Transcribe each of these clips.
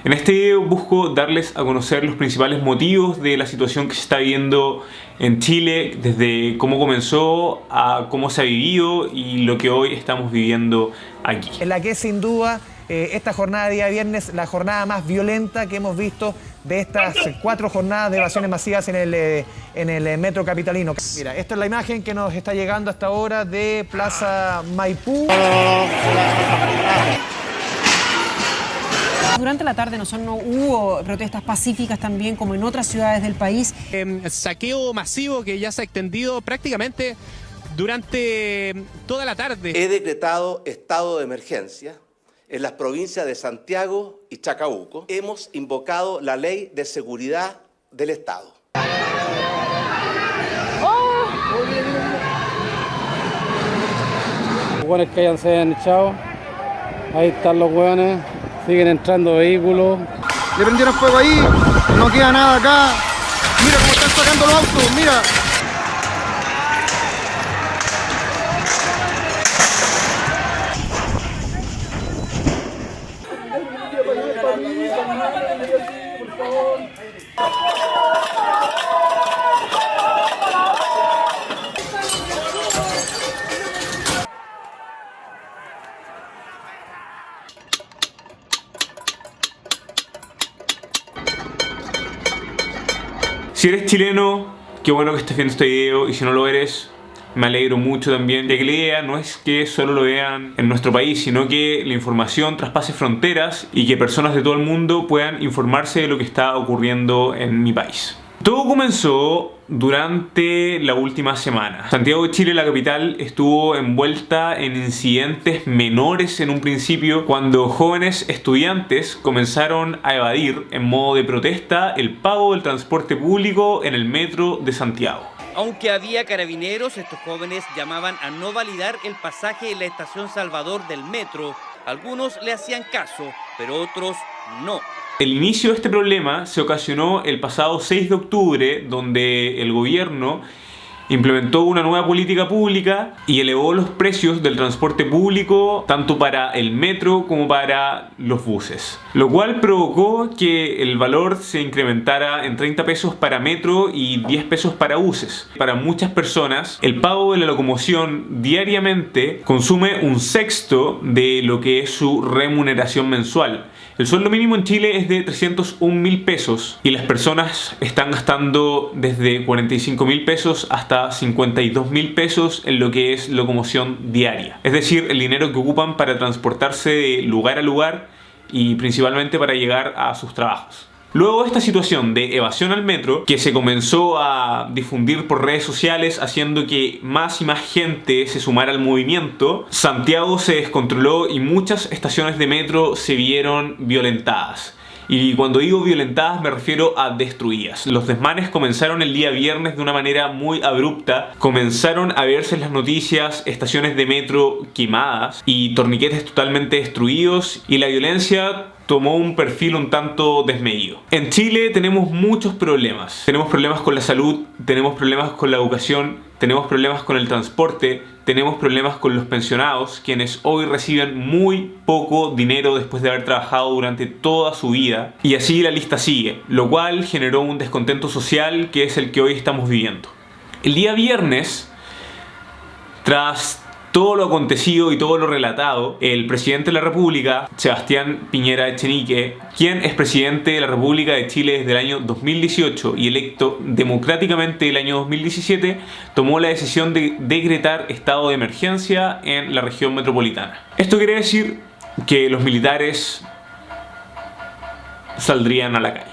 En este video busco darles a conocer los principales motivos de la situación que se está viviendo en Chile, desde cómo comenzó a cómo se ha vivido y lo que hoy estamos viviendo aquí. En la que sin duda esta jornada de día viernes, la jornada más violenta que hemos visto de estas 4 jornadas de evasiones masivas en el metro capitalino. Mira, esta es la imagen que nos está llegando hasta ahora de Plaza Maipú. Durante la tarde no hubo protestas pacíficas también como en otras ciudades del país. Saqueo masivo que ya se ha extendido prácticamente durante toda la tarde. He decretado estado de emergencia en las provincias de Santiago y Chacabuco. Hemos invocado la ley de seguridad del Estado. Los hueones que hayan se hayan echado, ahí están los hueones, siguen entrando vehículos. Le prendieron fuego ahí, no queda nada acá. Mira cómo están sacando los autos, mira. Si eres chileno, qué bueno que estés viendo este video, y si no lo eres, me alegro mucho también, ya que la idea no es que solo lo vean en nuestro país, sino que la información traspase fronteras y que personas de todo el mundo puedan informarse de lo que está ocurriendo en mi país. Todo comenzó durante la última semana. Santiago de Chile, la capital, estuvo envuelta en incidentes menores en un principio, cuando jóvenes estudiantes comenzaron a evadir en modo de protesta el pago del transporte público en el metro de Santiago. Aunque había carabineros, estos jóvenes llamaban a no validar el pasaje en la estación Salvador del metro. Algunos le hacían caso, pero otros no. El inicio de este problema se ocasionó el pasado 6 de octubre, donde el gobierno implementó una nueva política pública y elevó los precios del transporte público tanto para el metro como para los buses, lo cual provocó que el valor se incrementara en 30 pesos para metro y 10 pesos para buses. Para muchas personas, el pago de la locomoción diariamente consume un sexto de lo que es su remuneración mensual. El sueldo mínimo en Chile es de 301.000 pesos y las personas están gastando desde 45.000 pesos hasta 52.000 pesos en lo que es locomoción diaria. Es decir, el dinero que ocupan para transportarse de lugar a lugar y principalmente para llegar a sus trabajos. Luego de esta situación de evasión al metro, que se comenzó a difundir por redes sociales, haciendo que más y más gente se sumara al movimiento, Santiago se descontroló y muchas estaciones de metro se vieron violentadas. Y cuando digo violentadas me refiero a destruidas. Los desmanes comenzaron el día viernes de una manera muy abrupta. Comenzaron a verse en las noticias estaciones de metro quemadas y torniquetes totalmente destruidos, y la violencia tomó un perfil un tanto desmedido. En Chile tenemos muchos problemas. Tenemos problemas con la salud, tenemos problemas con la educación, tenemos problemas con el transporte, tenemos problemas con los pensionados, quienes hoy reciben muy poco dinero después de haber trabajado durante toda su vida. Y así la lista sigue, lo cual generó un descontento social que es el que hoy estamos viviendo. El día viernes, tras todo lo acontecido y todo lo relatado, el presidente de la República, Sebastián Piñera Echenique, quien es presidente de la República de Chile desde el año 2018 y electo democráticamente el año 2017, tomó la decisión de decretar estado de emergencia en la región metropolitana. Esto quiere decir que los militares saldrían a la calle.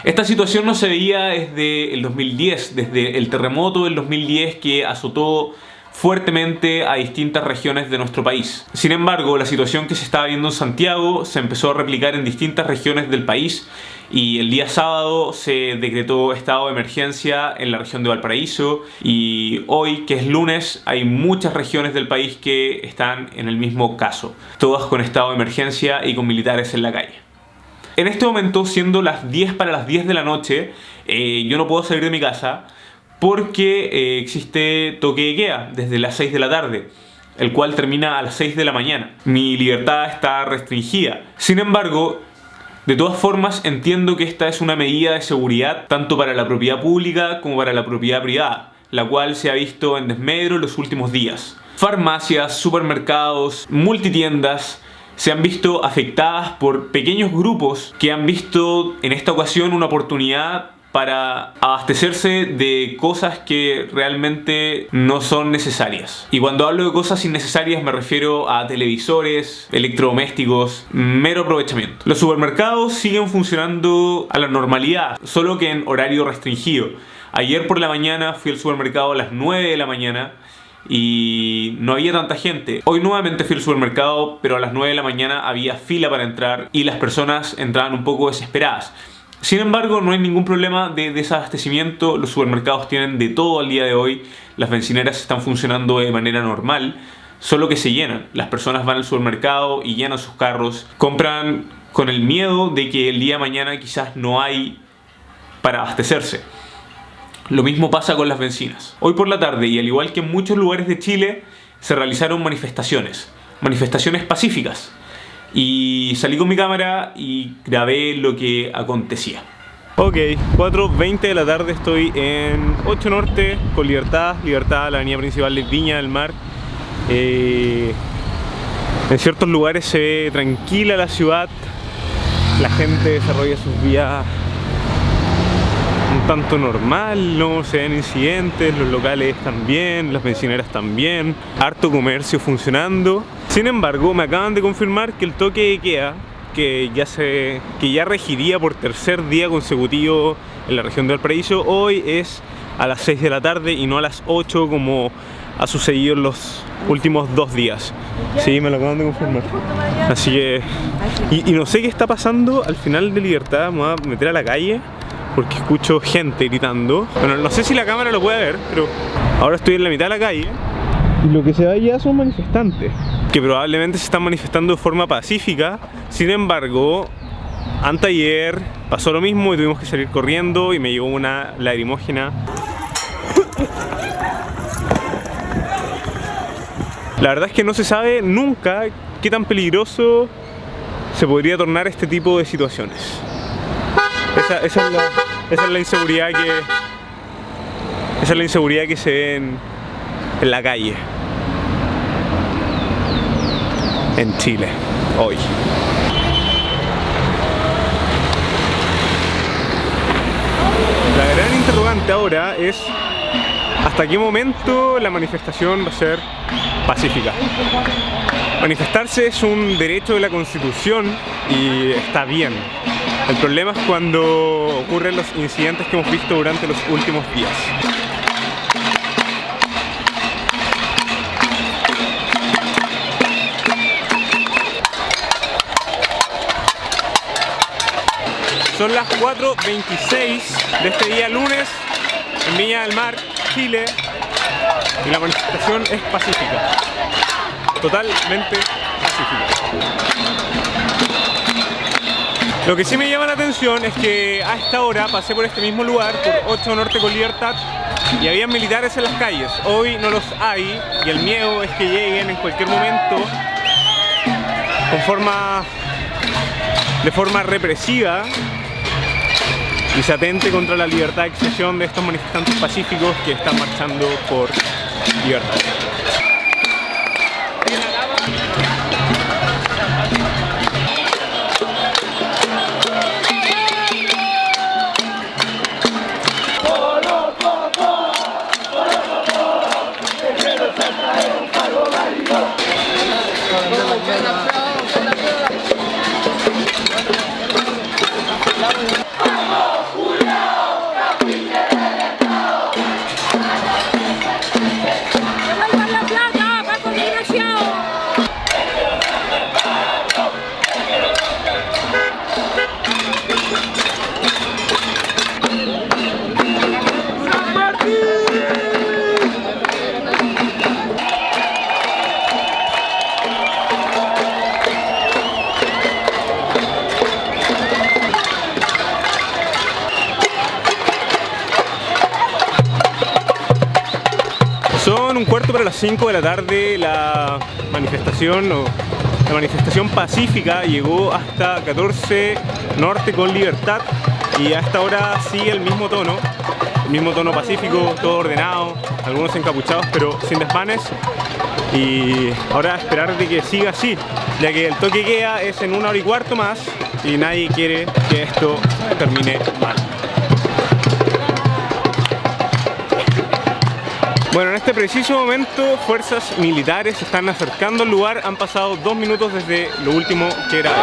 Esta situación no se veía desde el 2010, desde el terremoto del 2010 que azotó fuertemente a distintas regiones de nuestro país. Sin embargo, la situación que se estaba viendo en Santiago se empezó a replicar en distintas regiones del país, y el día sábado se decretó estado de emergencia en la región de Valparaíso, y hoy, que es lunes, hay muchas regiones del país que están en el mismo caso, todas con estado de emergencia y con militares en la calle. En este momento, siendo las 10 para las 10 de la noche, yo no puedo salir de mi casa porque existe toque de queda desde las 6 de la tarde. el cual termina a las 6 de la mañana. Mi libertad está restringida. Sin embargo, de todas formas, entiendo que esta es una medida de seguridad tanto para la propiedad pública como para la propiedad privada, la cual se ha visto en desmedro en los últimos días. Farmacias, supermercados, multitiendas se han visto afectadas por pequeños grupos que han visto en esta ocasión una oportunidad para abastecerse de cosas que realmente no son necesarias. Y cuando hablo de cosas innecesarias me refiero a televisores, electrodomésticos, mero aprovechamiento. Los supermercados siguen funcionando a la normalidad, solo que en horario restringido. Ayer por la mañana fui al supermercado a las 9 de la mañana y no había tanta gente. Hoy nuevamente fui al supermercado, pero a las 9 de la mañana había fila para entrar y las personas entraban un poco desesperadas. Sin embargo, no hay ningún problema de desabastecimiento. Los supermercados tienen de todo al día de hoy. Las bencineras están funcionando de manera normal, solo que se llenan. Las personas van al supermercado y llenan sus carros. Compran con el miedo de que el día de mañana quizás no hay para abastecerse. Lo mismo pasa con las bencinas. Hoy por la tarde, y al igual que en muchos lugares de Chile, se realizaron manifestaciones pacíficas. Y salí con mi cámara y grabé lo que acontecía. Ok, 4:20 de la tarde, estoy en 8 Norte con Libertad, la avenida principal de Viña del Mar. En ciertos lugares se ve tranquila la ciudad, la gente desarrolla sus vías un tanto normal, no se ven incidentes, los locales están bien, las bencineras también, harto comercio funcionando. Sin embargo, me acaban de confirmar que el toque de queda, que ya regiría por tercer día consecutivo en la región de Valparaíso, hoy es a las 6 de la tarde y no a las 8 como ha sucedido en los últimos 2 días. Sí, me lo acaban de confirmar. Así que... Y no sé qué está pasando al final de Libertad. Me voy a meter a la calle porque escucho gente gritando. Bueno, no sé si la cámara lo puede ver, pero ahora estoy en la mitad de la calle y lo que se ve allá son manifestantes que probablemente se están manifestando de forma pacífica. Sin embargo, anteayer pasó lo mismo y tuvimos que salir corriendo y me llegó una lacrimógena. La verdad es que no se sabe nunca qué tan peligroso se podría tornar este tipo de situaciones. Esa es la inseguridad que se ve en la calle en Chile hoy. La gran interrogante ahora es hasta qué momento la manifestación va a ser pacífica. Manifestarse es un derecho de la Constitución y está bien. El problema es cuando ocurren los incidentes que hemos visto durante los últimos días. Son las 4:26 de este día lunes en Viña del Mar, Chile, y la manifestación es pacífica, totalmente pacífica. Lo que sí me llama la atención es que a esta hora pasé por este mismo lugar, por 8 Norte con Libertad, y había militares en las calles. Hoy no los hay y el miedo es que lleguen en cualquier momento de forma represiva y se atente contra la libertad de expresión de estos manifestantes pacíficos que están marchando por libertad. cuarto para las 5 de la tarde la manifestación pacífica llegó hasta 14 Norte con Libertad y hasta ahora sigue el mismo tono pacífico, todo ordenado, algunos encapuchados pero sin desmanes, y ahora esperar de que siga así, ya que el toque de queda es en 1 hora y cuarto más y nadie quiere que esto termine mal. Bueno, en este preciso momento fuerzas militares se están acercando al lugar, han pasado 2 minutos desde lo último que grabé.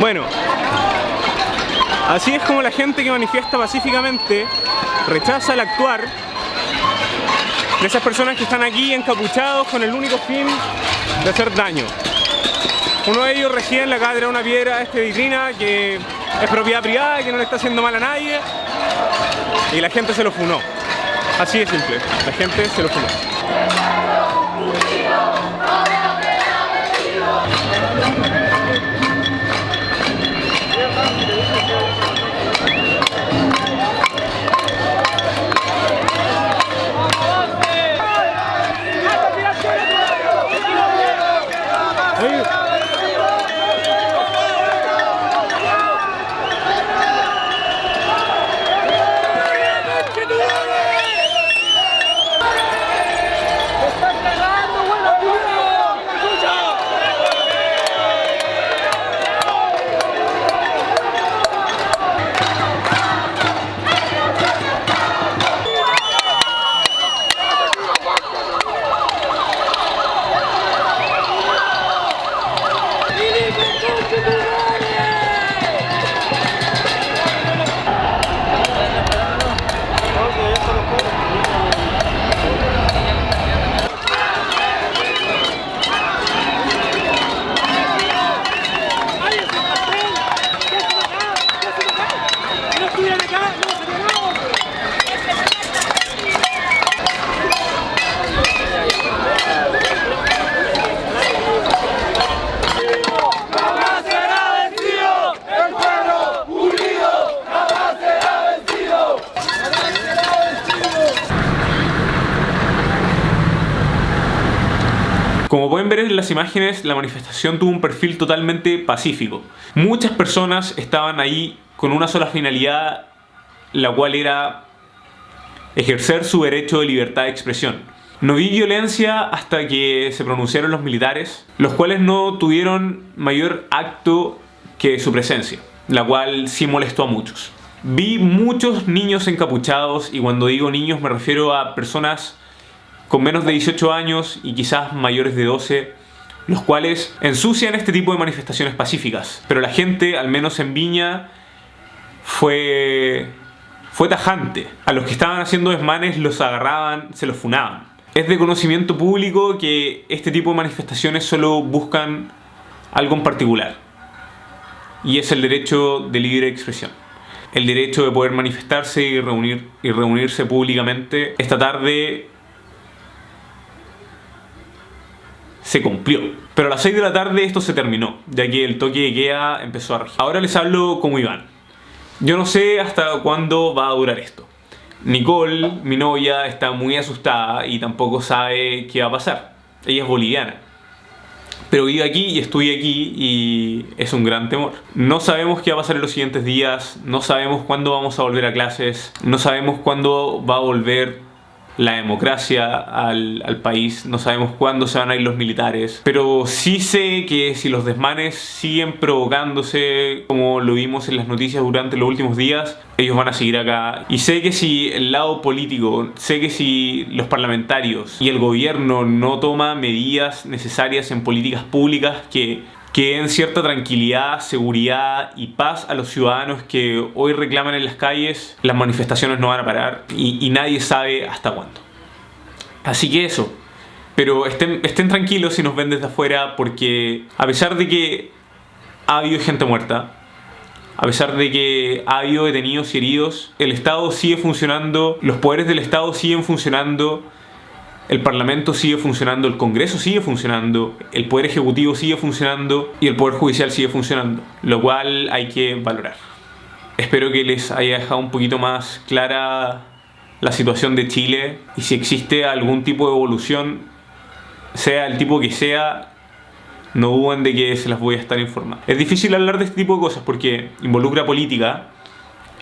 Bueno, así es como la gente que manifiesta pacíficamente rechaza el actuar de esas personas que están aquí encapuchados con el único fin de hacer daño. Uno de ellos recién le acaba de tirar una piedra a esta vitrina que es propiedad privada y que no le está haciendo mal a nadie, y la gente se lo funó. Así de simple, la gente se lo funó. Como pueden ver en las imágenes, la manifestación tuvo un perfil totalmente pacífico. Muchas personas estaban ahí con una sola finalidad, la cual era ejercer su derecho de libertad de expresión. No vi violencia hasta que se pronunciaron los militares, los cuales no tuvieron mayor acto que su presencia, la cual sí molestó a muchos. Vi muchos niños encapuchados, y cuando digo niños me refiero a personas con menos de 18 años y quizás mayores de 12, los cuales ensucian este tipo de manifestaciones pacíficas. Pero la gente, al menos en Viña, fue tajante. A los que estaban haciendo desmanes los agarraban, se los funaban. Es de conocimiento público que este tipo de manifestaciones solo buscan algo en particular, y es el derecho de libre expresión. El derecho de poder manifestarse y reunirse públicamente. Esta tarde se cumplió. Pero a las 6 de la tarde esto se terminó, ya que el toque de queda empezó a regir. Ahora les hablo como Iván. Yo no sé hasta cuándo va a durar esto. Nicole, mi novia, está muy asustada y tampoco sabe qué va a pasar. Ella es boliviana, pero vive aquí y estudia aquí, y es un gran temor. No sabemos qué va a pasar en los siguientes días, no sabemos cuándo vamos a volver a clases, no sabemos cuándo va a volver la democracia al país, no sabemos cuándo se van a ir los militares, pero sí sé que si los desmanes siguen provocándose como lo vimos en las noticias durante los últimos días, ellos van a seguir acá. Y sé que si el lado político, sé que si los parlamentarios y el gobierno no toma medidas necesarias en políticas públicas que que den cierta tranquilidad, seguridad y paz a los ciudadanos que hoy reclaman en las calles. Las manifestaciones no van a parar y nadie sabe hasta cuándo. Así que eso. Pero estén tranquilos si nos ven desde afuera, porque a pesar de que ha habido gente muerta, a pesar de que ha habido detenidos y heridos, el Estado sigue funcionando, los poderes del Estado siguen funcionando, el Parlamento sigue funcionando, el Congreso sigue funcionando, el Poder Ejecutivo sigue funcionando y el Poder Judicial sigue funcionando, lo cual hay que valorar. Espero que les haya dejado un poquito más clara la situación de Chile, y si existe algún tipo de evolución, sea el tipo que sea, no duden de que se las voy a estar informando. Es difícil hablar de este tipo de cosas porque involucra política,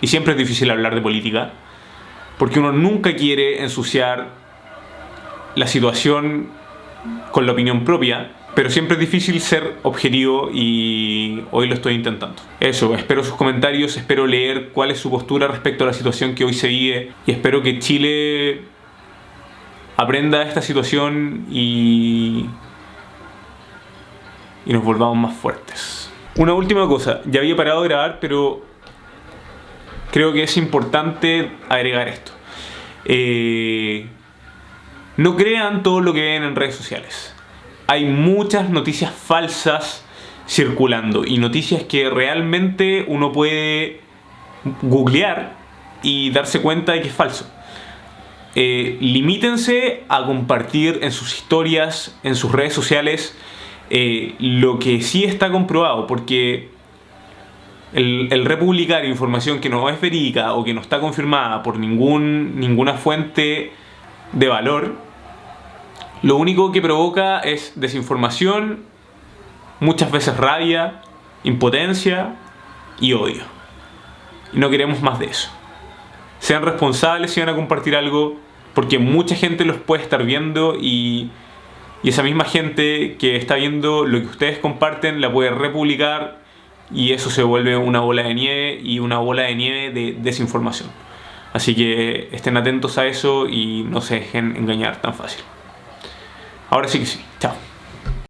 y siempre es difícil hablar de política, porque uno nunca quiere ensuciar la situación con la opinión propia, pero siempre es difícil ser objetivo y hoy lo estoy intentando. Eso, espero sus comentarios, espero leer cuál es su postura respecto a la situación que hoy se vive, y espero que Chile aprenda esta situación y nos volvamos más fuertes. Una última cosa, ya había parado de grabar, pero creo que es importante agregar esto. No crean todo lo que ven en redes sociales. Hay muchas noticias falsas circulando y noticias que realmente uno puede googlear y darse cuenta de que es falso. Limítense a compartir en sus historias, en sus redes sociales, lo que sí está comprobado, porque el republicar información que no es verídica o que no está confirmada por ninguna fuente de valor, lo único que provoca es desinformación, muchas veces rabia, impotencia y odio. Y no queremos más de eso. Sean responsables si van a compartir algo, porque mucha gente los puede estar viendo y esa misma gente que está viendo lo que ustedes comparten la puede republicar, y eso se vuelve una bola de nieve, y una bola de nieve de desinformación. Así que estén atentos a eso y no se dejen engañar tan fácil. Ahora sí que sí. Chao.